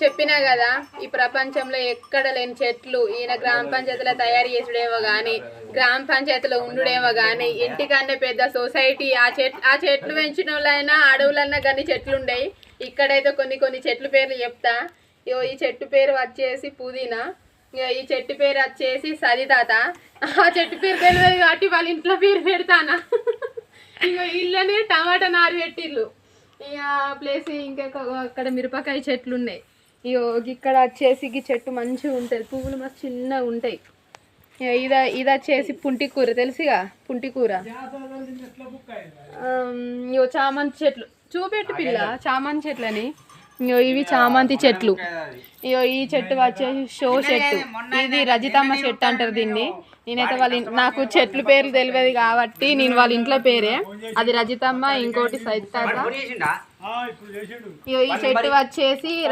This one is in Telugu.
చెప్పినా కదా ఈ ప్రపంచంలో ఎక్కడ లేని చెట్లు ఈయన గ్రామ పంచాయతీలో తయారు చేసుడేమో కానీ గ్రామ పంచాయతీలో ఉండుడేమో కానీ ఇంటికన్నా పెద్ద సొసైటీ ఆ చెట్లు పెంచిన వాళ్ళైనా అడవులన్నా కానీ చెట్లు ఉండేవి. ఇక్కడైతే కొన్ని చెట్ల పేర్లు చెప్తా. ఈ చెట్టు పేరు వచ్చేసి పుదీనా, ఈ చెట్టు పేరు వచ్చేసి సరితాత. ఆ చెట్టు పేరు తెలియదు కాబట్టి వాళ్ళ ఇంట్లో పేరు పెడతానా. ఇక ఇళ్ళనే టమాటా నారు పెట్టిళ్ళు. ఇక ప్లేస్ ఇంకా అక్కడ మిరపకాయ చెట్లు ఉన్నాయి. ఇగో ఇక్కడ వచ్చేసి ఈ చెట్టు మంచిగా ఉంటుంది, పువ్వులు మస్తు చిన్నగా ఉంటాయి. ఇది వచ్చేసి పుంటి కూర తెలుసుగా, పుంటి కూర. ఇగో చామంతి చెట్లు చూపెట్టు పిల్ల, చామంతి చెట్లని. ఇగో ఇవి చామంతి చెట్లు. ఇగో ఈ చెట్టు వచ్చేసి షో చెట్టు, ఇది రజితమ్మ చెట్టు అంటారు దీన్ని. నేనైతే నాకు చెట్ల పేర్లు తెలియదు కాబట్టి నేను వాళ్ళ ఇంట్లో పేరే, అది రజితమ్మ, ఇంకోటి సైతాత. ఈ చెట్టు వచ్చేసి